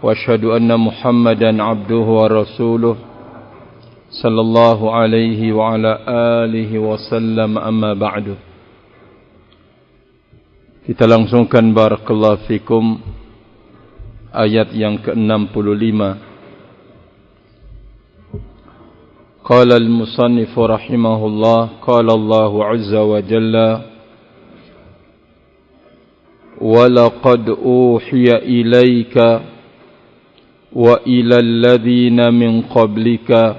وأشهد أن محمدا عبده ورسوله صلى الله عليه وعلى آله وسلم أما بعد. Kita langsungkan barakallahu fikum ayat yang ke-65. Qala al-musannif rahimahullah, qala Allahu azza wa jalla: wa laqad uhiya ilayka wa ila alladhina min qablika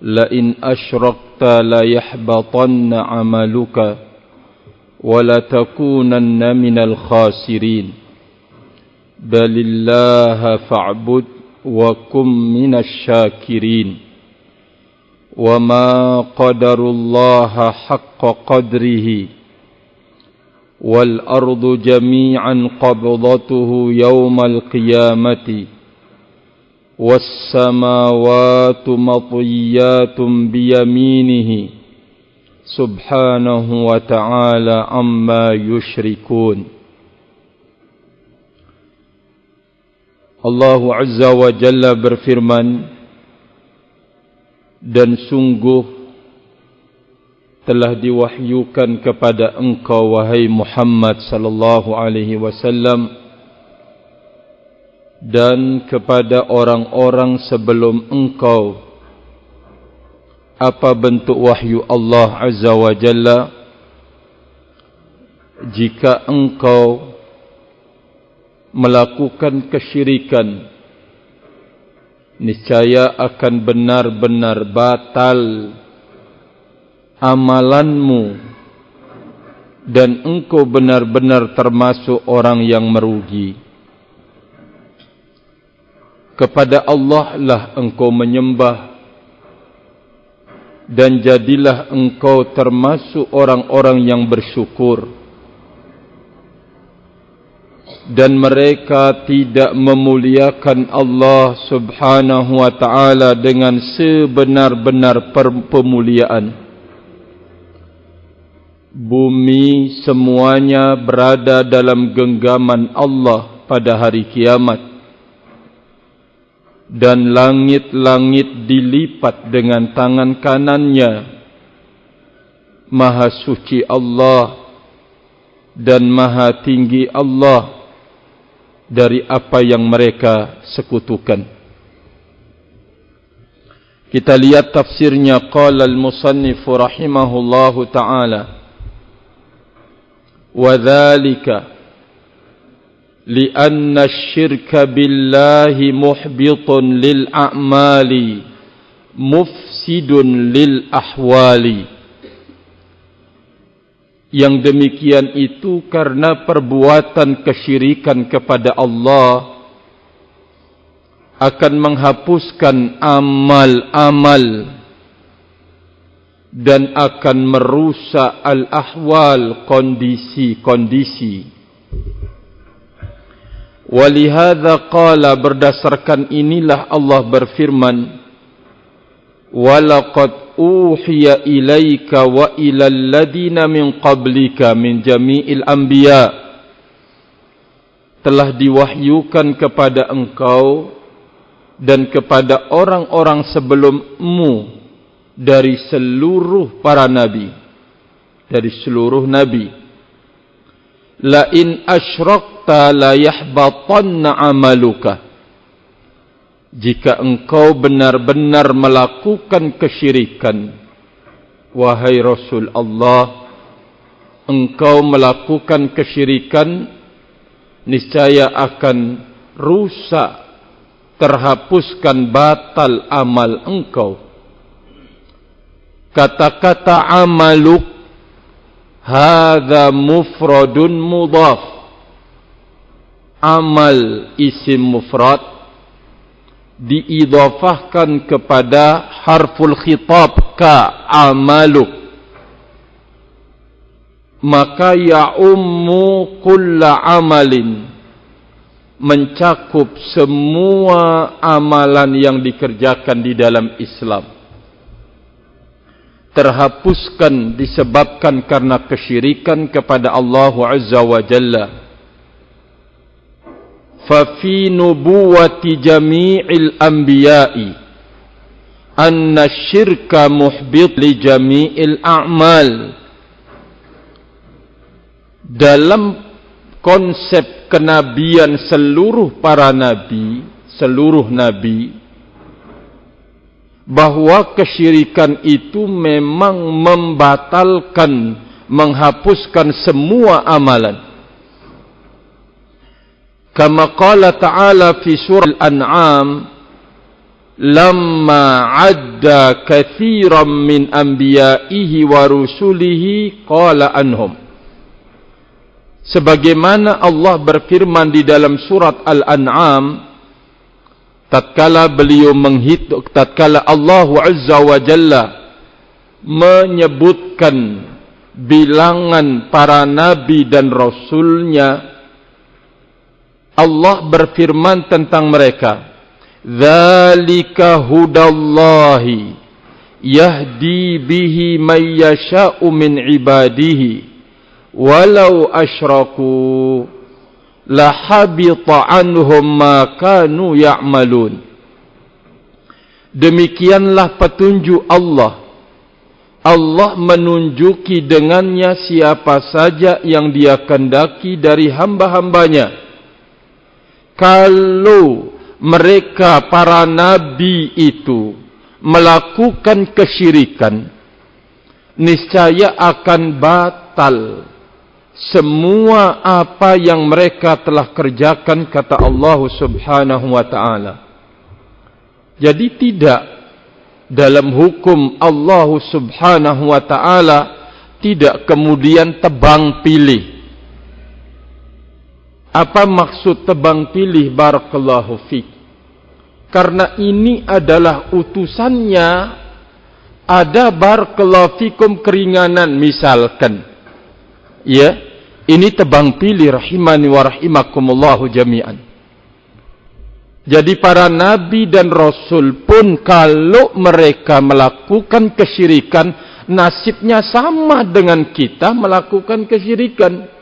la in asyrakta la yahbatanna 'amaluka وَلَا تَكُونَنَّ مِنَ الْخَاسِرِينَ بَلِ اللَّهَ فَاعْبُدْ وَكُنْ مِنَ الشَّاكِرِينَ وَمَا قَدَرُ اللَّهَ حَقَّ قَدْرِهِ وَالْأَرْضُ جَمِيعًا قَبْضَتُهُ يَوْمَ الْقِيَامَةِ وَالسَّمَاوَاتُ مَطْوِيَّاتٌ بِيَمِينِهِ Subhanahu wa ta'ala amma yushrikun. Allah Azza wa Jalla berfirman, dan sungguh telah diwahyukan kepada engkau wahai Muhammad sallallahu alaihi wasallam dan kepada orang-orang sebelum engkau apa bentuk wahyu Allah Azza wa Jalla. Jika engkau melakukan kesyirikan, niscaya akan benar-benar batal amalanmu dan engkau benar-benar termasuk orang yang merugi. Kepada Allah lah engkau menyembah, dan jadilah engkau termasuk orang-orang yang bersyukur. Dan mereka tidak memuliakan Allah subhanahu wa ta'ala dengan sebenar-benar pemuliaan. Bumi semuanya berada dalam genggaman Allah pada hari kiamat. Dan langit-langit dilipat dengan tangan kanannya. Maha suci Allah dan maha tinggi Allah dari apa yang mereka sekutukan. Kita lihat tafsirnya. Qala al-musannif rahimahullahu ta'ala, wa dhalika لأن الشرك بالله محبط للأعمال مفسد للأحوال. Yang demikian itu karena perbuatan kesyirikan kepada Allah akan menghapuskan amal-amal dan akan merusak al-ahwal, kondisi-kondisi. Walihadza qala, berdasarkan inilah Allah berfirman, walaqad uhiya ilaika wa ilal ladina min qablika min jami'il anbiya. Telah diwahyukan kepada engkau dan kepada orang-orang sebelummu dari seluruh para nabi, dari seluruh nabi. La in asyrakta la yahbatanna amaluka. Jika engkau benar-benar melakukan kesyirikan, wahai Rasul Allah, engkau melakukan kesyirikan, niscaya akan rusak, terhapuskan, batal amal engkau. Kata-kata amaluk hadza mufradun mudhaf. Amal isim mufrad diidhafahkan kepada harful khitab ka amaluk, maka ya'ummu kulla amalin, mencakup semua amalan yang dikerjakan di dalam Islam. Terhapuskan disebabkan karena kesyirikan kepada Allah Azza wa Jalla. fa fi nubuwati jami'il anbiya'i anna syirka muhbit li jami'il a'mal. Dalam konsep kenabian seluruh para nabi, seluruh nabi, bahwa kesyirikan itu memang membatalkan, menghapuskan semua amalan. Kama qala ta'ala fi surah Al-An'am, lamma adda kathiran min anbiya'ihi wa rusulihi qala anhum. Sebagaimana Allah berfirman di dalam surat Al-An'am, tatkala Allah Azza wa Jalla menyebutkan bilangan para nabi dan rasulnya, Allah berfirman tentang mereka, dzalika hudallahi yahdi bihi may yasha'u min ibadihi walau asyraku lahabita anhum ma kanu ya'malun. Demikianlah petunjuk Allah. Allah menunjuki dengannya siapa saja yang Dia kehendaki dari hamba-hambanya. Kalau mereka para nabi itu melakukan kesyirikan, niscaya akan batal semua apa yang mereka telah kerjakan, kata Allah Subhanahu wa ta'ala. Jadi tidak, dalam hukum Allah Subhanahu wa ta'ala tidak kemudian tebang pilih. Apa maksud tebang pilih? Barakallahu fiik. Karena ini adalah utusannya, ada barakallahu fikum keringanan misalkan. Ya, ini tebang pilih, rahimani wa rahimakumullahu jami'an. Jadi para nabi dan rasul pun kalau mereka melakukan kesyirikan, nasibnya sama dengan kita melakukan kesyirikan.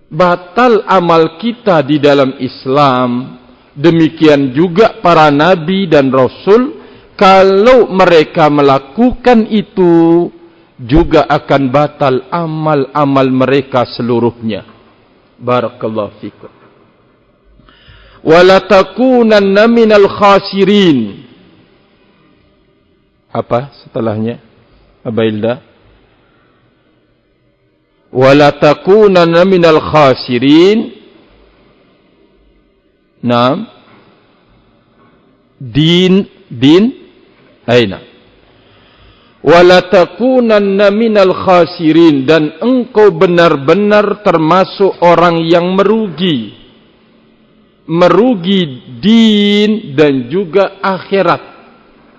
Batal amal kita di dalam Islam. Demikian juga para nabi dan rasul, kalau mereka melakukan itu juga akan batal amal-amal mereka seluruhnya. Barakallahu fikum. Wala takunanna minal khasirin. Apa setelahnya? Abailda. Wala takunanna minal khasirin. Naam. Din aina. Wala takunanna minal khasirin, dan engkau benar-benar termasuk orang yang merugi. Merugi din dan juga akhirat.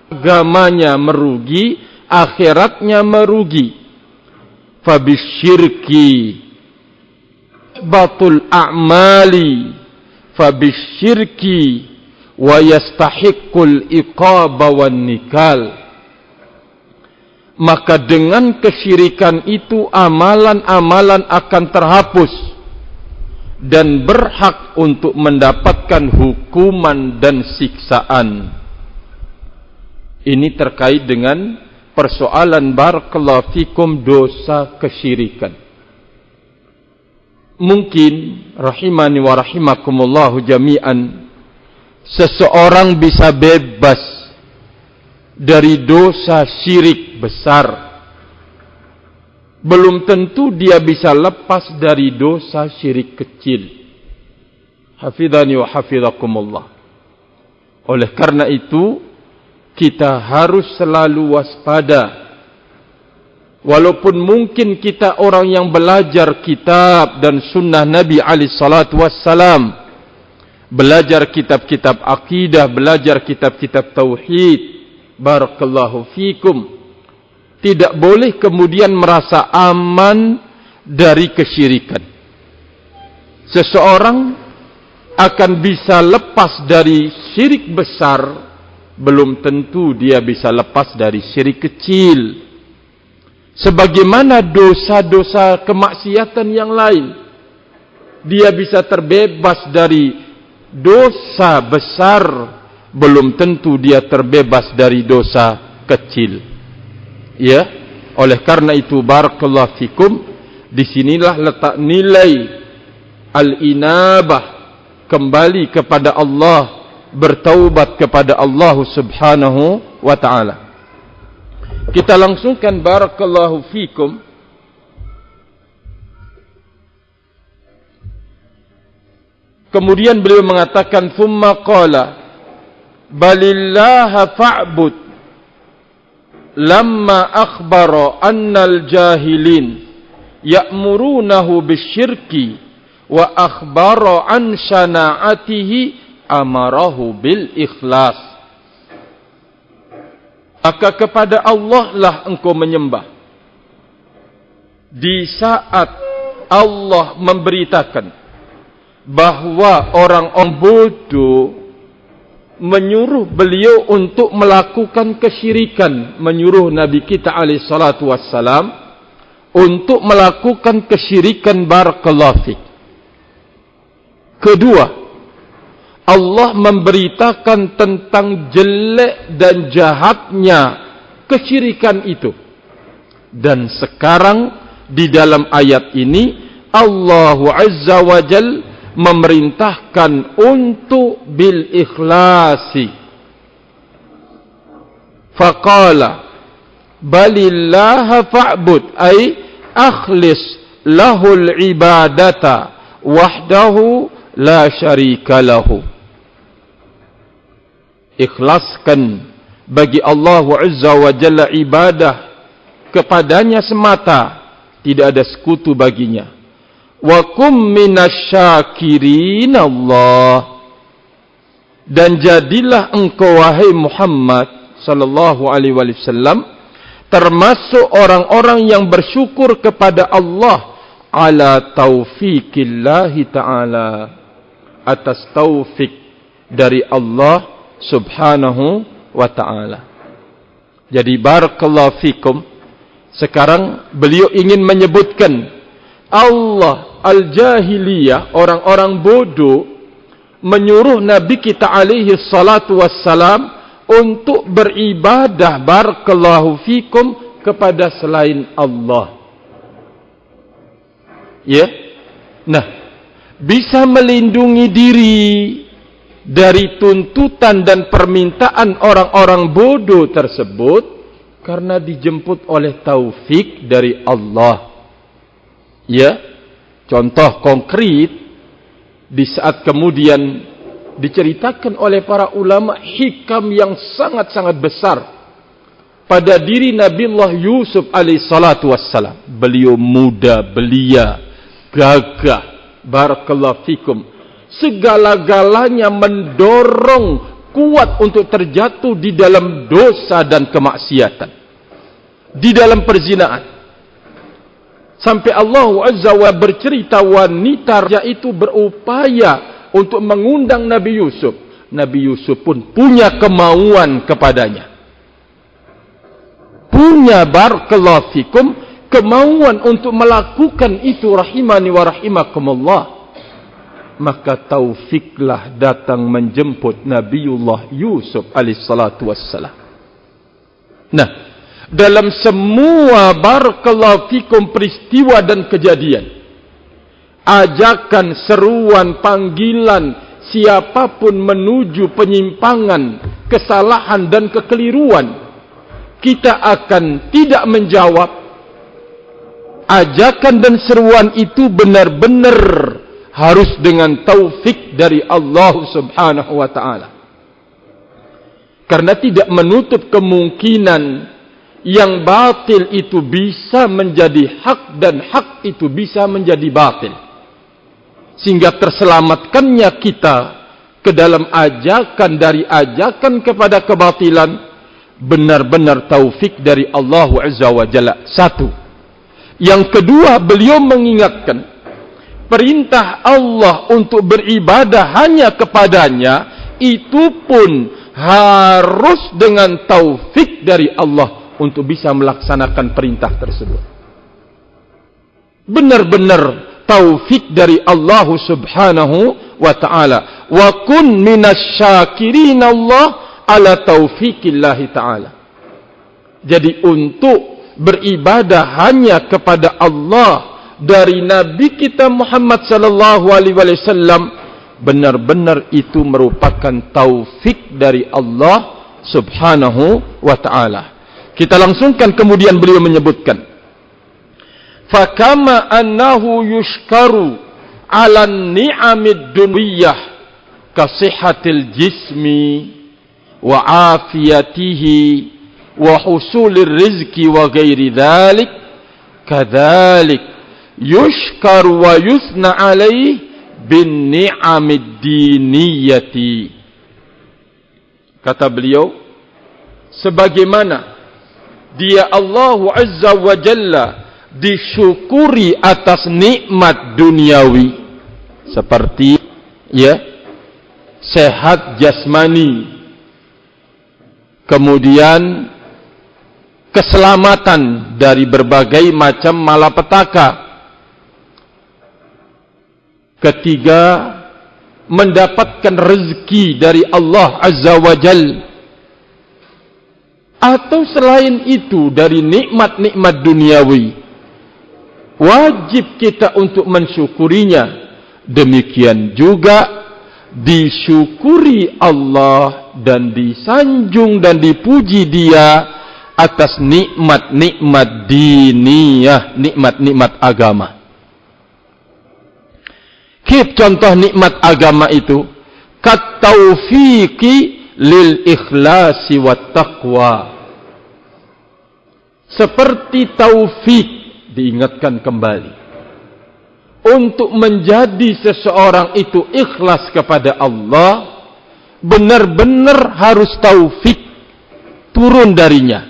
Agamanya merugi, akhiratnya merugi. Fabisyirki batul a'mali fabisyirki wa yastahiqqul iqaba wan nikal. Maka dengan kesyirikan itu amalan-amalan akan terhapus dan berhak untuk mendapatkan hukuman dan siksaan. Ini terkait dengan persoalan barakallahu fikum dosa kesyirikan. Mungkin rahimani wa rahimakumullahu jami'an, seseorang bisa bebas dari dosa syirik besar, belum tentu dia bisa lepas dari dosa syirik kecil. Hafidhani wa hafidhakumullah. Oleh karena itu, kita harus selalu waspada. Walaupun mungkin kita orang yang belajar kitab dan sunnah Nabi alaihi salatu wassalam, belajar kitab-kitab akidah, belajar kitab-kitab tauhid, barakallahu fikum, tidak boleh kemudian merasa aman dari kesyirikan. Seseorang akan bisa lepas dari syirik besar, belum tentu dia bisa lepas dari syirik kecil. Sebagaimana dosa-dosa kemaksiatan yang lain. dia bisa terbebas dari dosa besar, belum tentu dia terbebas dari dosa kecil. Ya, oleh karena itu barakallahu fikum, disinilah letak nilai al-inabah, kembali kepada Allah, bertaubat kepada Allah subhanahu wa ta'ala. Kita langsungkan barakallahu fikum. Kemudian beliau mengatakan, thumma qala balillaha fa'bud lamma akhbara annal jahilin ya'murunahu bisyirki wa akhbara an syana'atihi amarahu bil ikhlas. Maka kepada Allah lah engkau menyembah. Di saat Allah memberitakan bahwa orang-orang bodoh menyuruh beliau untuk melakukan kesyirikan, menyuruh Nabi kita alaihi salatu wassalam untuk melakukan kesyirikan, barakallahu fik. Kedua, Allah memberitakan tentang jelek dan jahatnya kesyirikan itu. Dan sekarang di dalam ayat ini Allah Azza wa Jal memerintahkan untuk bil ikhlasi. Faqala balillaha fa'bud, ay akhlis lahul ibadata wahdahu la syarika lahu. Ikhlaskan bagi Allah Azza wa Jalla ibadah kepadanya semata, tidak ada sekutu baginya. Wa kum minasyakirin Allah, dan jadilah engkau wahai Muhammad sallallahu alaihi wasallam termasuk orang-orang yang bersyukur kepada Allah ala taufiqillahi ta'ala, atas taufik dari Allah subhanahu wa ta'ala. Jadi barakallahu fikum, sekarang beliau ingin menyebutkan Allah al-jahiliyah, orang-orang bodoh, menyuruh Nabi kita alaihi salatu wassalam untuk beribadah, barakallahu fikum, kepada selain Allah. Ya, nah, bisa melindungi diri dari tuntutan dan permintaan orang-orang bodoh tersebut karena dijemput oleh taufik dari Allah. Ya, contoh konkret di saat kemudian diceritakan oleh para ulama hikam yang sangat-sangat besar pada diri Nabiullah Yusuf alaihi salatu wassalam. Beliau muda, belia, gagah, barakallahu fikum, segala-galanya mendorong kuat untuk terjatuh di dalam dosa dan kemaksiatan, di dalam perzinaan. Sampai Allah Azza wa bercerita wanita raja itu berupaya untuk mengundang Nabi Yusuf. Nabi Yusuf pun punya kemauan kepadanya, punya barakallahu fikum kemauan untuk melakukan itu, rahimani wa rahimakumullah. Maka taufiklah datang menjemput Nabiullah Yusuf alaihissalatu wassalam. Nah, dalam semua barakallahu fikum peristiwa dan kejadian, ajakan, seruan, panggilan siapapun menuju penyimpangan, kesalahan dan kekeliruan, kita akan tidak menjawab. Ajakan dan seruan itu benar-benar harus dengan taufik dari Allah subhanahu wa ta'ala. Karena tidak menutup kemungkinan yang batil itu bisa menjadi hak dan hak itu bisa menjadi batil. Sehingga terselamatkannya kita ke dalam ajakan dari ajakan kepada kebatilan benar-benar taufik dari Allah Azza wa Jalla. Satu. Yang kedua, beliau mengingatkan perintah Allah untuk beribadah hanya kepadanya itu pun harus dengan taufik dari Allah untuk bisa melaksanakan perintah tersebut. Benar-benar taufik dari Allah subhanahu wa ta'ala. Wa kun minasyakirin Allah ala taufikillahi ta'ala. Jadi untuk beribadah hanya kepada Allah dari Nabi kita Muhammad sallallahu alaihi wasallam, benar-benar itu merupakan taufik dari Allah subhanahu wa ta'ala. Kita langsungkan, kemudian beliau menyebutkan, fakama annahu yushkaru ala ni'amid dunyah kasihatil jismi wa afiyatihi wa husulir rizki wa ghairi dhalik, kadzalik yushkaru wa yusna alaih bin ni'amid diniyati. Kata beliau, sebagaimana dia Allah Azza wa Jalla disyukuri atas nikmat duniawi seperti sehat jasmani, kemudian keselamatan dari berbagai macam malapetaka, ketiga mendapatkan rezeki dari Allah Azza wa Jalla, atau selain itu dari nikmat-nikmat duniawi, wajib kita untuk mensyukurinya. Demikian juga disyukuri Allah dan disanjung dan dipuji Dia atas nikmat-nikmat diniyah, nikmat-nikmat agama. Contoh nikmat agama itu, kat taufiqi lil ikhlasi wat taqwa. Seperti taufik, diingatkan kembali, untuk menjadi seseorang itu ikhlas kepada Allah, benar-benar harus taufik turun darinya.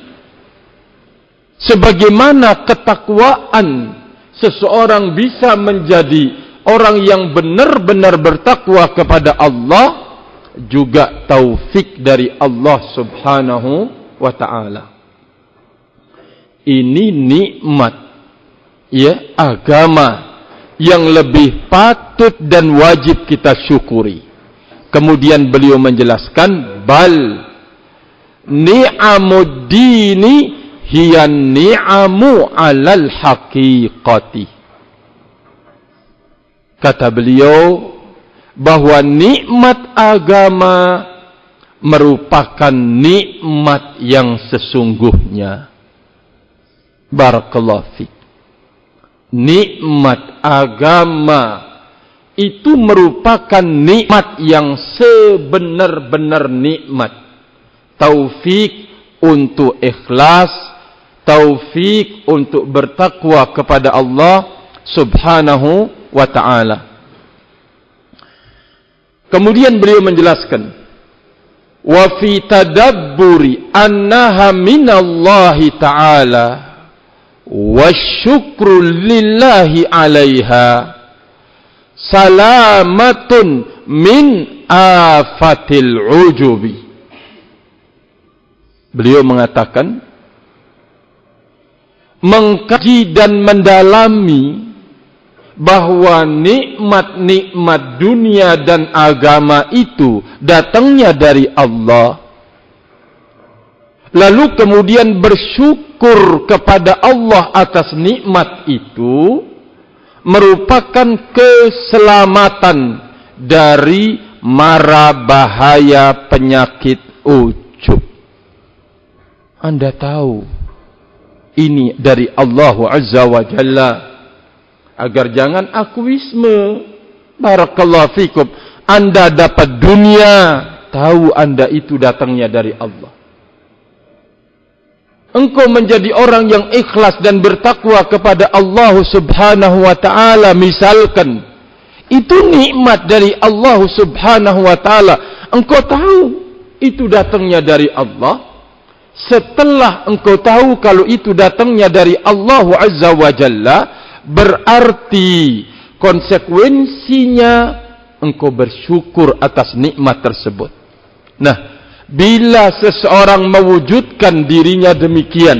Sebagaimana ketakwaan seseorang bisa menjadi orang yang benar-benar bertakwa kepada Allah, juga taufik dari Allah subhanahu wa ta'ala. Ini nikmat agama yang lebih patut dan wajib kita syukuri. Kemudian beliau menjelaskan, bal ni'amud dini hiya ni'amu alal haqiqati. Kata beliau bahwa nikmat agama merupakan nikmat yang sesungguhnya. Barakallahu fiik. Nikmat agama itu merupakan nikmat yang sebenar-benar nikmat. Taufik untuk ikhlas, taufik untuk bertakwa kepada Allah subhanahu wa ta'ala. Kemudian beliau menjelaskan, wa fi tadabburi annaha minallahi ta'ala wa syukru lillahi 'alaiha salamatun min afatil ujubi. Beliau mengatakan, mengkaji dan mendalami bahwa nikmat-nikmat dunia dan agama itu datangnya dari Allah, lalu kemudian bersyukur kepada Allah atas nikmat itu, merupakan keselamatan dari mara bahaya penyakit ujub. Anda tahu ini dari Allah Azza wa Jalla, agar jangan akuisme. Barakallahu fikum. Anda dapat dunia, tahu Anda itu datangnya dari Allah. Engkau menjadi orang yang ikhlas dan bertakwa kepada Allah subhanahu wa ta'ala, misalkan, itu nikmat dari Allah subhanahu wa ta'ala. Engkau tahu itu datangnya dari Allah. Setelah engkau tahu kalau itu datangnya dari Allah Azza wa Jalla, berarti konsekuensinya engkau bersyukur atas nikmat tersebut. Nah, bila seseorang mewujudkan dirinya demikian,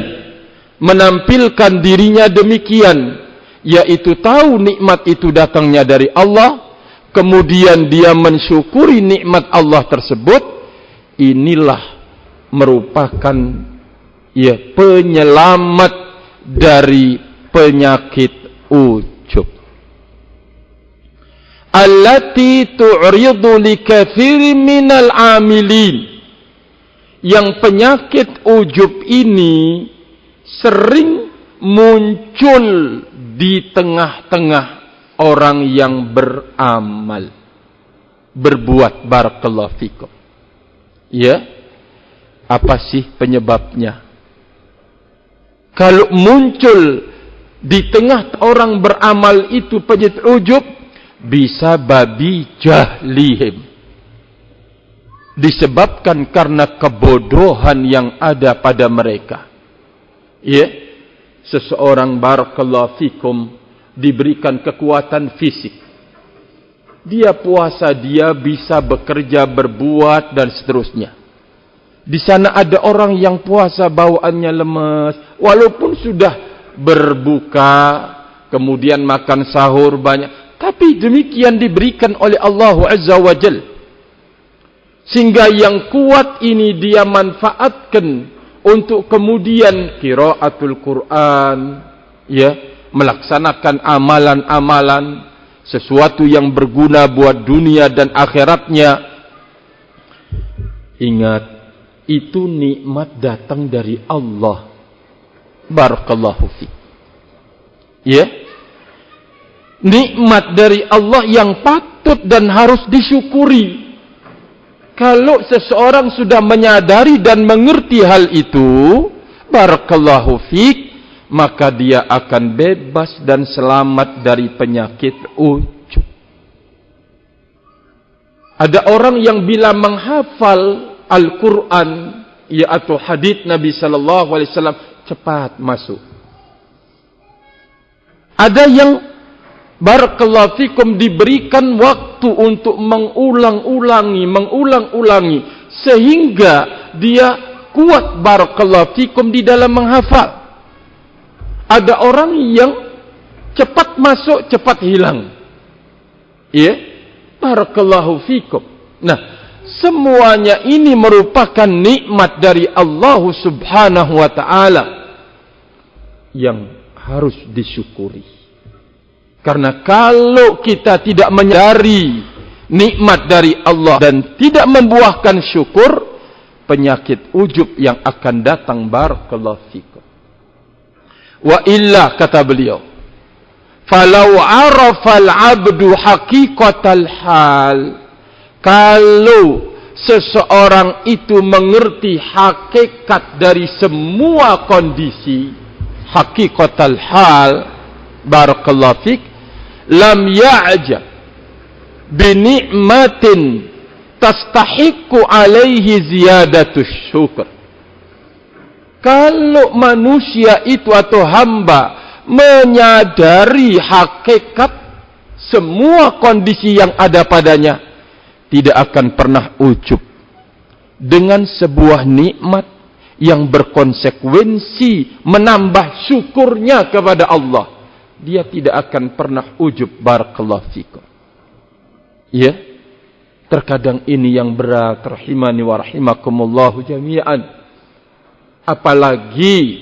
menampilkan dirinya demikian, yaitu tahu nikmat itu datangnya dari Allah, kemudian dia mensyukuri nikmat Allah tersebut, inilah merupakan penyelamat dari penyakit ujub. Allati tu'ridu likatsirin minal amilin. Yang penyakit ujub ini sering muncul di tengah-tengah orang yang beramal, berbuat. Barakallahu fikum. Ya, apa sih penyebabnya? Kalau muncul di tengah orang beramal itu penyakit ujub, bisa babi jahlihim, disebabkan karena kebodohan yang ada pada mereka. Ya, seseorang barakallahu fikum diberikan kekuatan fisik, dia puasa, dia bisa bekerja, berbuat dan seterusnya. Di sana ada orang yang puasa bawaannya lemas, walaupun sudah berbuka, kemudian makan sahur banyak, tapi demikian diberikan oleh Allah Azza wa Jalla. Sehingga yang kuat ini dia manfaatkan untuk kemudian qiraatul Quran, ya, melaksanakan amalan-amalan, sesuatu yang berguna buat dunia dan akhiratnya. Ingat, itu nikmat datang dari Allah. Barakallahu fiik. Ya, nikmat dari Allah yang patut dan harus disyukuri. Kalau seseorang sudah menyadari dan mengerti hal itu, barakallahu fiik, maka dia akan bebas dan selamat dari penyakit ujub. Ada orang yang bila menghafal Al-Quran, ya, atau hadits Nabi sallallahu alaihi wasallam, cepat masuk. Ada yang barakallahu fikum diberikan waktu untuk mengulang-ulangi sehingga dia kuat barakallahu fikum di dalam menghafal. Ada orang yang cepat masuk, cepat hilang. Ya, barakallahu fikum. Nah, semuanya ini merupakan nikmat dari Allah Subhanahu wa taala yang harus disyukuri. Karena kalau kita tidak menyadari nikmat dari Allah dan tidak membuahkan syukur, penyakit ujub yang akan datang barakallahu fikum. Wa illa, kata beliau, falau arafal abdu haqiqatal hal, kalau seseorang itu mengerti hakikat dari semua kondisi, haqiqatal hal, barakallahu fik, lam ya'jab bi ni'matin tastahiqu alaihi ziyadatus syukur. Kalau manusia itu atau hamba menyadari hakikat semua kondisi yang ada padanya, tidak akan pernah ujub dengan sebuah nikmat yang berkonsekuensi menambah syukurnya kepada Allah. Dia tidak akan pernah ujub barakallahu fikum. Ya, terkadang ini yang berat, rahimani wa rahimakumullahu jami'an. Apalagi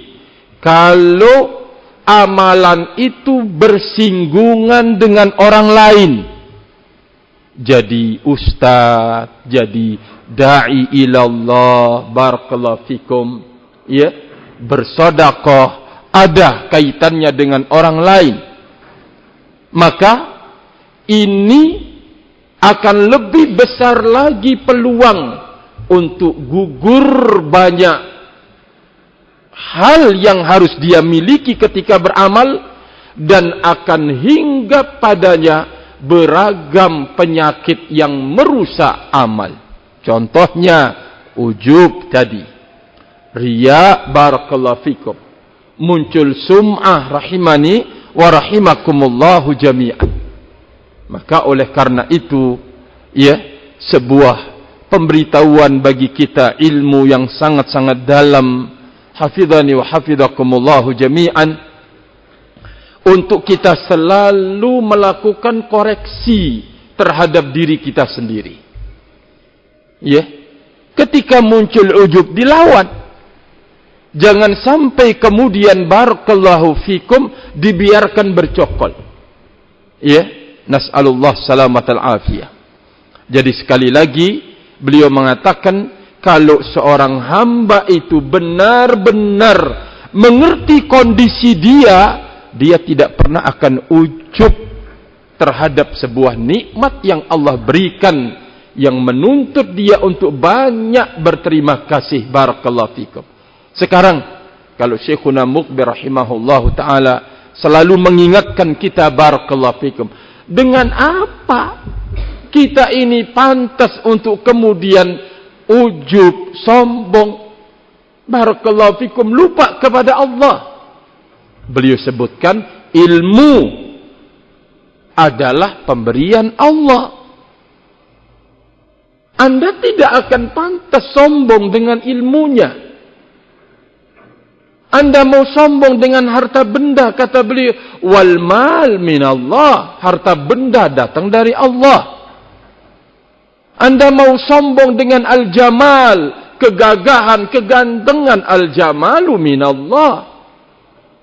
kalau amalan itu bersinggungan dengan orang lain. Jadi ustaz, jadi da'i ilallah, barakallahu fikum, ya, bersedekah, ada kaitannya dengan orang lain, maka ini akan lebih besar lagi peluang untuk gugur banyak hal yang harus dia miliki ketika beramal, dan akan hingga padanya beragam penyakit yang merusak amal. Contohnya ujub tadi, riya, barakallahu fikum, muncul sum'ah, rahimani wa rahimakumullahu jami'an. Maka oleh karena itu, ya, sebuah pemberitahuan bagi kita, ilmu yang sangat-sangat dalam, hafidhani wa hafidhakumullahu jami'an, untuk kita selalu melakukan koreksi terhadap diri kita sendiri. Ya, ketika muncul ujub dilawan. Jangan sampai kemudian barakallahu fikum dibiarkan bercokol. Ya, nas'alullah salamatal afiyah. Jadi sekali lagi beliau mengatakan, kalau seorang hamba itu benar-benar mengerti kondisi dia tidak pernah akan ujub terhadap sebuah nikmat yang Allah berikan, yang menuntut dia untuk banyak berterima kasih. Barakallahu fikum. Sekarang kalau Syekhuna Muqbil rahimahullahu ta'ala selalu mengingatkan kita, barakallahu fikum, dengan apa kita ini pantas untuk kemudian ujub, sombong, barakallahu fikum, lupa kepada Allah. Beliau sebutkan ilmu adalah pemberian Allah. Anda tidak akan pantas sombong dengan ilmunya. Anda mau sombong dengan harta benda, kata beliau, wal mal minallah, harta benda datang dari Allah. Anda mau sombong dengan al-jamal, kegagahan, kegantengan, al-jamalu minallah.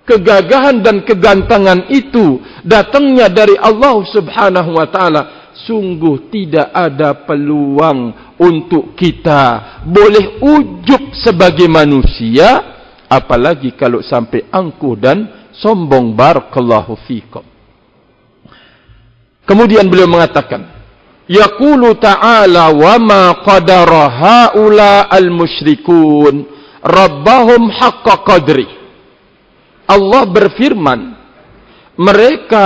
Kegagahan dan kegantengan itu datangnya dari Allah subhanahu wa ta'ala. Sungguh tidak ada peluang untuk kita boleh ujub sebagai manusia, apalagi kalau sampai angkuh dan sombong. Barakallahu fikum. Kemudian beliau mengatakan, yaqulu ta'ala wa ma qadara haula al-musyrikun rabbahum haqqa qadri. Allah berfirman, mereka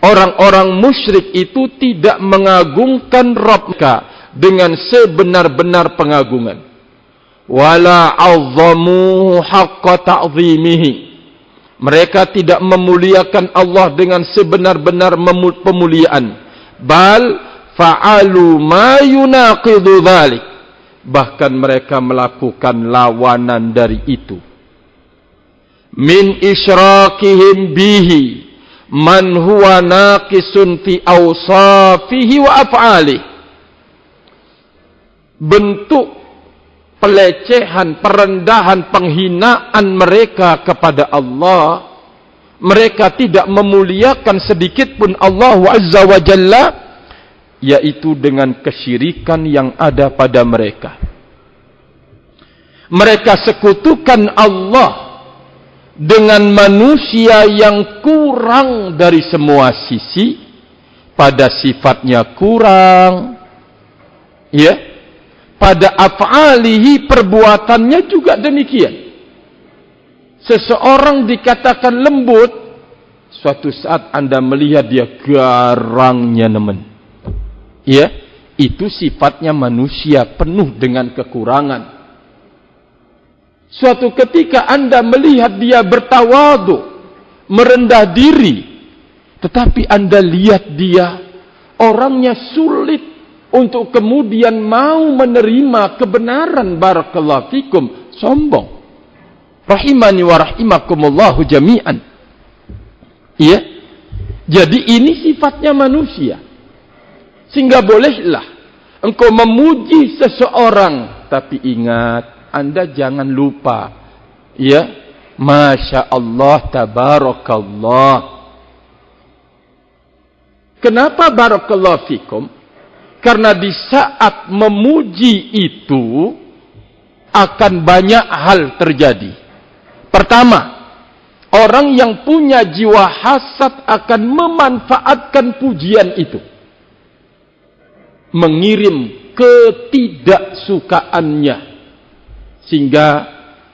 orang-orang musyrik itu tidak mengagungkan Rabbka dengan sebenar-benar pengagungan. Wala azzamu haqqa ta'zimihi. Mereka tidak memuliakan Allah dengan sebenar-benar pemuliaan. Bal fa'alu ma yunaqidu dhalik. Bahkan mereka melakukan lawanan dari itu. Min isyrakihim bihi man huwa naqisun fi awsafihi wa af'alihi. Bentuk pelecehan, perendahan, penghinaan mereka kepada Allah, mereka tidak memuliakan sedikit pun Allah Azza wa Jalla, yaitu dengan kesyirikan yang ada pada mereka. Mereka sekutukan Allah dengan manusia yang kurang dari semua sisi, pada sifatnya kurang, ya. Pada af'alihi, perbuatannya juga demikian. Seseorang dikatakan lembut, suatu saat Anda melihat dia garangnya nemen. Ya, itu sifatnya manusia penuh dengan kekurangan. Suatu ketika Anda melihat dia bertawadu, merendah diri, tetapi Anda lihat dia orangnya sulit untuk kemudian mau menerima kebenaran. Barakallahu fikum, sombong. Rahimani wa rahimakumullahu jami'an. Ya. Jadi ini sifatnya manusia. Sehingga bolehlah engkau memuji seseorang, tapi ingat, Anda jangan lupa, ya, Masya Allah, tabarakallah. Kenapa barakallahu fikum? Karena di saat memuji itu akan banyak hal terjadi. Pertama, orang yang punya jiwa hasad akan memanfaatkan pujian itu, mengirim ketidaksukaannya, sehingga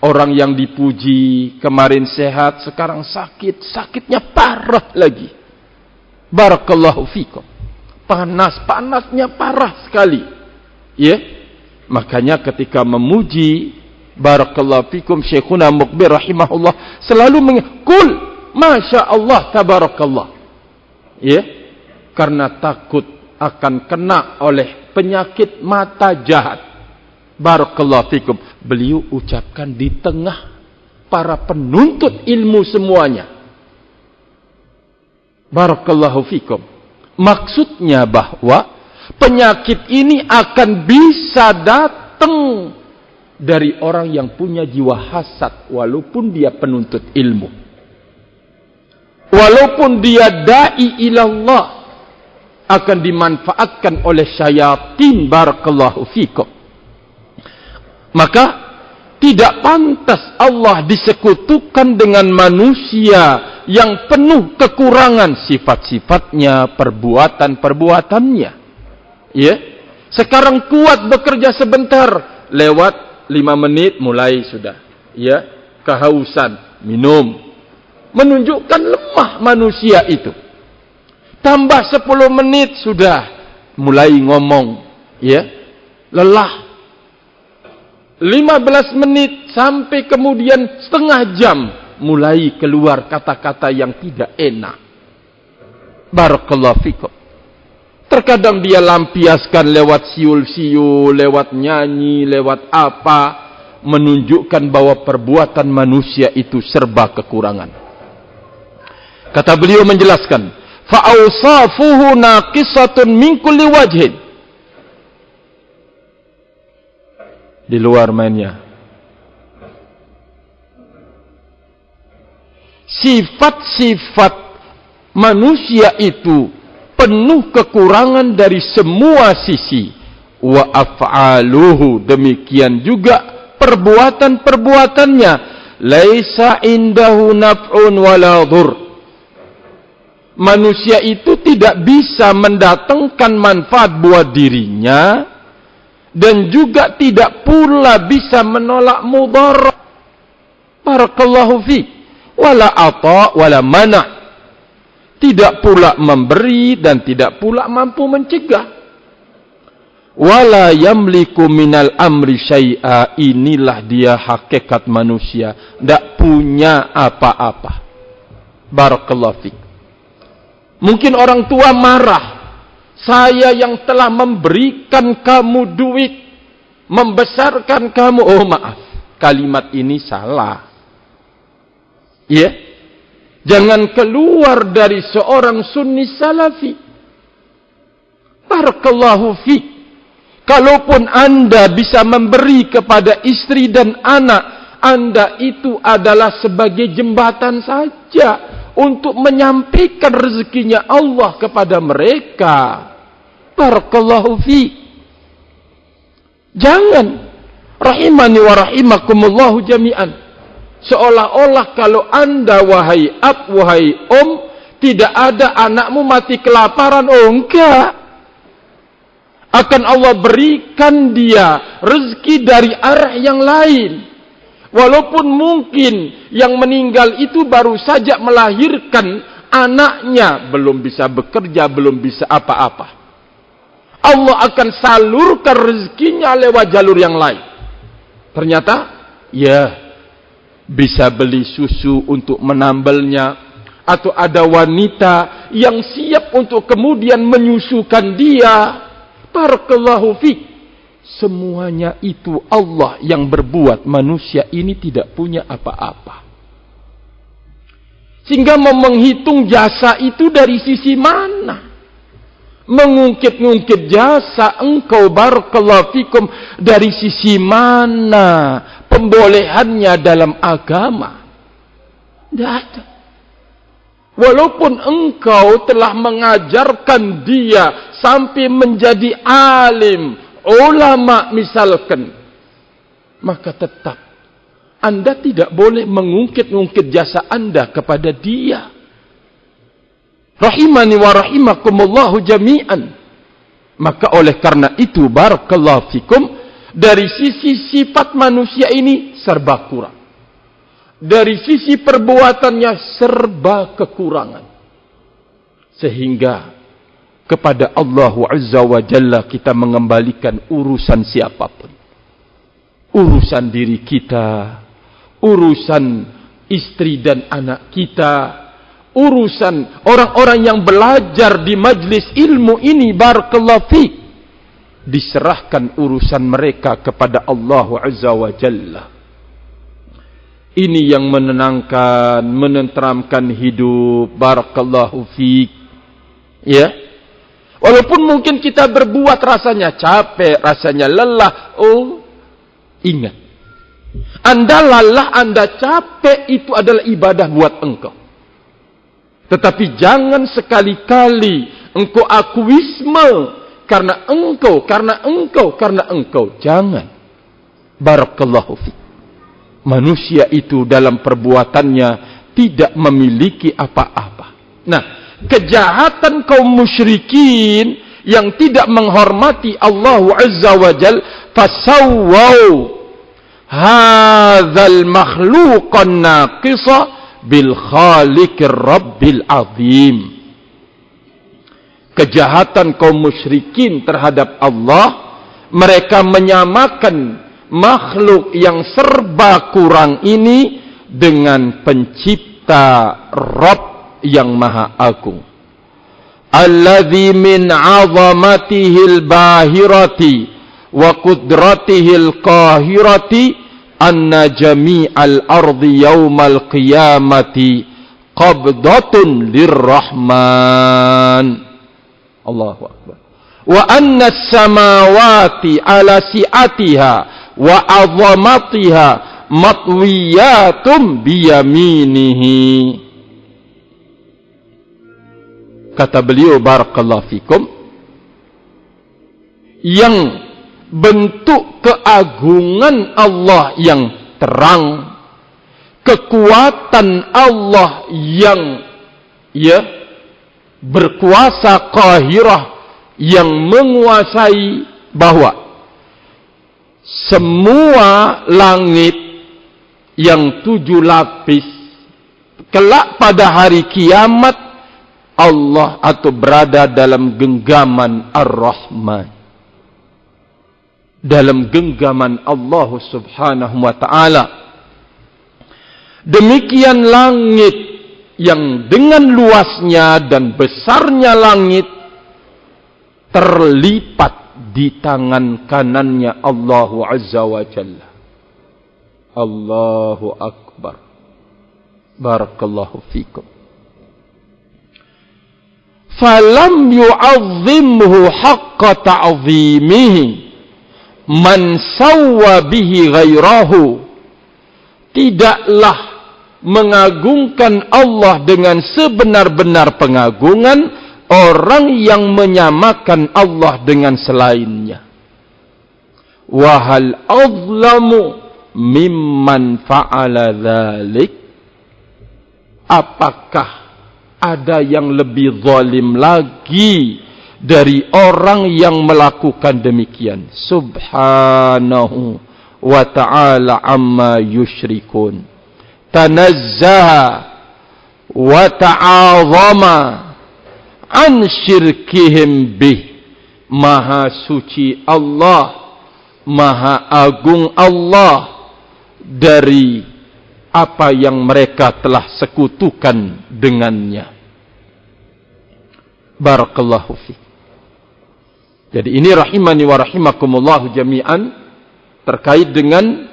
orang yang dipuji kemarin sehat, sekarang sakit, sakitnya parah lagi. Barakallahu fikum. Panasnya parah sekali. Ya. Makanya ketika memuji, barakallahu fikum, Syekhuna Muqbil rahimahullah selalu mengkul Masya Allah, tabarakallah. Ya. Karena takut akan kena oleh penyakit mata jahat. Barakallahu fikum. Beliau ucapkan di tengah para penuntut ilmu semuanya. Barakallahu fikum. Maksudnya bahwa penyakit ini akan bisa datang dari orang yang punya jiwa hasad, walaupun dia penuntut ilmu, walaupun dia da'i ilallah, akan dimanfaatkan oleh syayatin. Barakallahu fikum. Maka tidak pantas Allah disekutukan dengan manusia yang penuh kekurangan sifat-sifatnya, perbuatan-perbuatannya. Ya, sekarang kuat bekerja sebentar, lewat 5 menit mulai sudah, ya, kehausan, minum, menunjukkan lemah manusia itu. Tambah 10 menit sudah mulai ngomong, ya, lelah. 15 menit sampai kemudian setengah jam mulai keluar kata-kata yang tidak enak. Barakallahu fikum. Terkadang dia lampiaskan lewat siul-siul, lewat nyanyi, lewat apa, menunjukkan bahwa perbuatan manusia itu serba kekurangan. Kata beliau menjelaskan, fa'awsafuhu naqisatun min kulli wajhin. Di luar mainnya. Sifat-sifat manusia itu penuh kekurangan dari semua sisi. Wa af'aluhu, demikian juga perbuatan-perbuatannya. Laisa indahu naf'un wala dhur. Manusia itu tidak bisa mendatangkan manfaat buat dirinya, dan juga tidak pula bisa menolak mudarat. Barakallahu fiik. Wala ata wala mana'. Tidak pula memberi dan tidak pula mampu mencegah. Wala yamliku minal amri syai'a. Inilah dia hakikat manusia, tidak punya apa-apa. Barakallahu fiik. Mungkin orang tua marah, saya yang telah memberikan kamu duit, membesarkan kamu. Oh maaf, kalimat ini salah. Ya, jangan keluar dari seorang sunni salafi. Barakallahu fiik. Kalaupun Anda bisa memberi kepada istri dan anak, Anda itu adalah sebagai jembatan saja untuk menyampaikan rezekinya Allah kepada mereka. Barakallahu fiik. Jangan, rahimani wa rahimakumullahu jami'an, seolah-olah kalau Anda wahai ab, wahai tidak ada anakmu mati kelaparan. Oh enggak. Akan Allah berikan dia rezeki dari arah yang lain. Walaupun mungkin yang meninggal itu baru saja melahirkan anaknya, belum bisa bekerja, belum bisa apa-apa, Allah akan salurkan rezekinya lewat jalur yang lain. Ternyata, ya, bisa beli susu untuk menambelnya, atau ada wanita yang siap untuk kemudian menyusukan dia. Barakallahu fiik. Semuanya itu Allah yang berbuat. Manusia ini tidak punya apa-apa. Sehingga mau menghitung jasa itu dari sisi mana? Mengungkit-ungkit jasa engkau, barakallahu fikum, dari sisi mana pembolehannya dalam agama? Tidak ada. Walaupun engkau telah mengajarkan dia sampai menjadi alim, ulama misalkan, maka tetap Anda tidak boleh mengungkit-ungkit jasa Anda kepada dia. Rahimani wa rahimakumullahu jami'an. Maka oleh karena itu, barakallahu fikum, dari sisi sifat manusia ini serba kurang. Dari sisi perbuatannya serba kekurangan. Sehingga kepada Allah Azza wa Jalla kita mengembalikan urusan siapapun. Urusan diri kita, urusan istri dan anak kita, urusan orang-orang yang belajar di majlis ilmu ini, barakallahu fiik, diserahkan urusan mereka kepada Allah Azza wa Jalla. Ini yang menenangkan, menenteramkan hidup. Barakallahu fiik. Ya. Walaupun mungkin kita berbuat rasanya capek, rasanya lelah. Oh, ingat. Anda lelah, Anda capek, itu adalah ibadah buat engkau. Tetapi jangan sekali-kali engkau akuisme karena engkau. Jangan. Barakallahu fiik. Manusia itu dalam perbuatannya tidak memiliki apa-apa. Nah, kejahatan kaum musyrikin yang tidak menghormati Allah Azza wa Jal, fasawwaw hadzal makhluqan naqisa bil khaliqir rabbil azim. Kejahatan kaum musyrikin terhadap Allah, mereka menyamakan makhluk yang serba kurang ini dengan pencipta Rabb yang maha agung. Alladzi min 'azamatihil bahirati wa qudratihil qahirati anna jami'al ardi yaumal qiyamati qabdatun lirrahman. Allahu akbar. Wa anna as-samawati ala si'atiha wa 'azamatiha matwiyatum biyaminihi. Kata beliau, barakallahu fikum, yang bentuk keagungan Allah yang terang, kekuatan Allah yang berkuasa qahirah, yang menguasai, bahwa semua langit yang 7 lapis kelak pada hari kiamat Allah atau berada dalam genggaman Ar-Rahman, dalam genggaman Allah Subhanahu wa ta'ala. Demikian langit yang dengan luasnya dan besarnya langit terlipat di tangan kanannya Allah Azza wa Jalla. Allahu Akbar. Barakallahu fikum. Falam yu'azzimhu haqqa ta'zimihi man sawwa bihi ghairahu. Tidaklah mengagungkan Allah dengan sebenar-benar pengagungan orang yang menyamakan Allah dengan selainnya. Wahal azlamu mimman fa'ala dzalik. Apakah ada yang lebih zalim lagi dari orang yang melakukan demikian? Subhanahu wa ta'ala amma yushrikun. Tanazzaha wa ta'azama an syirkihim bih. Maha suci Allah, maha agung Allah dari apa yang mereka telah sekutukan dengannya. Barakallahu fiik. Jadi ini rahimani wa rahimakumullah jami'an terkait dengan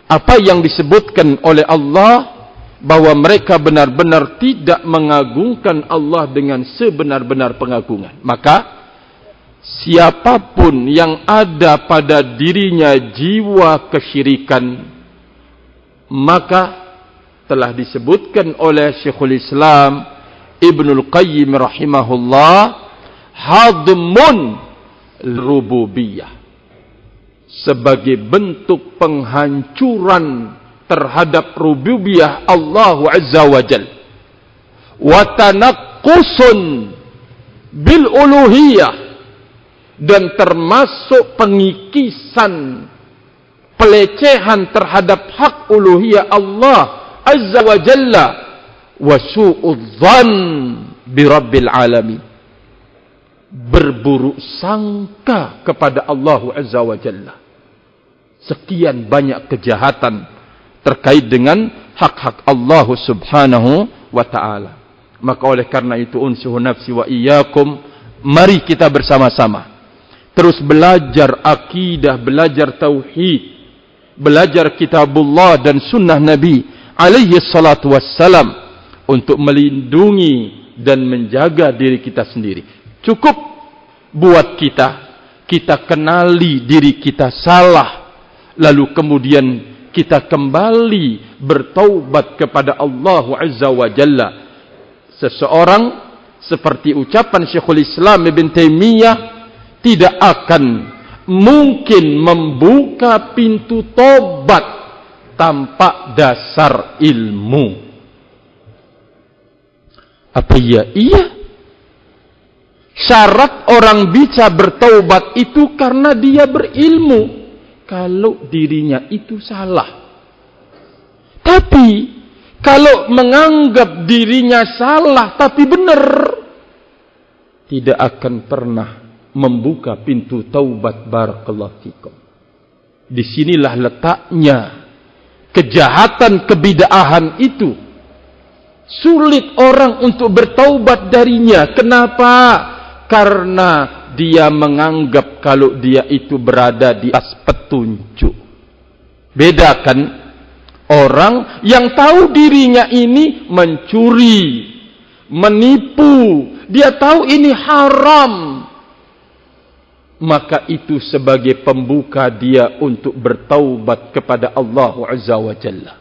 apa yang disebutkan oleh Allah, bahwa mereka benar-benar tidak mengagungkan Allah dengan sebenar-benar pengagungan. Maka siapapun yang ada pada dirinya jiwa kesyirikan, maka telah disebutkan oleh Syekhul Islam Ibnul Qayyim rahimahullah, hadmun rububiyah, sebagai bentuk penghancuran terhadap rububiyah Allah Azza wa Jal, wa tanaqqusun bil uluhiyah, dan termasuk pengikisan, pelecehan terhadap hak uluhiyah Allah Azza wa Jalla, wa su'udzan bi rabbil alamin, berburuk sangka kepada Allah Azza wa Jalla. Sekian banyak kejahatan terkait dengan hak-hak Allah Subhanahu wa ta'ala. Maka oleh karena itu, unsuhu nafsi wa iyyakum, mari kita bersama-sama terus belajar akidah, belajar tauhid, belajar kitabullah dan sunnah Nabi alaihi salatu wassalam untuk melindungi dan menjaga diri kita sendiri. Cukup buat kita kenali diri kita salah, lalu kemudian kita kembali bertaubat kepada Allah Azza wa Jalla. Seseorang seperti ucapan Syekhul Islam Ibn Taimiyah tidak akan mungkin membuka pintu tobat tanpa dasar ilmu. Apa iya? Iya. Syarat orang bisa bertaubat itu karena dia berilmu. Kalau dirinya itu salah. Tapi kalau menganggap dirinya salah tapi benar, tidak akan pernah membuka pintu taubat. Barakallahu fikum. Disinilah letaknya kejahatan kebid'ahan itu. Sulit orang untuk bertaubat darinya. Kenapa? Karena dia menganggap kalau dia itu berada di atas petunjuk. Bedakan orang yang tahu dirinya ini mencuri, menipu, dia tahu ini haram, maka itu sebagai pembuka dia untuk bertaubat kepada Allah Azza wa Jalla.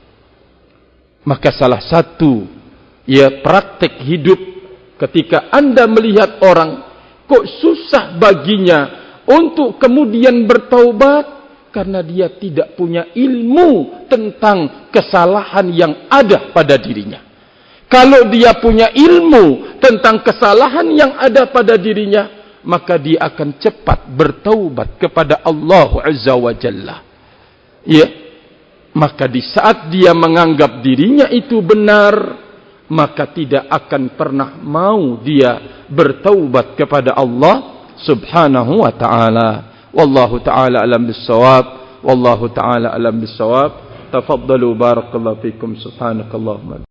Maka salah satu praktek hidup ketika Anda melihat orang kok susah baginya untuk kemudian bertaubat, karena dia tidak punya ilmu tentang kesalahan yang ada pada dirinya. Kalau dia punya ilmu tentang kesalahan yang ada pada dirinya, maka dia akan cepat bertaubat kepada Allah Azza wa Jalla. Ya, maka di saat dia menganggap dirinya itu benar, maka tidak akan pernah mau dia bertaubat kepada Allah Subhanahu wa ta'ala. Wallahu ta'ala alam bis-shawab. Wallahu ta'ala alam bis-shawab. Tafaddalu barakallahu fikum. Subhanakallahumma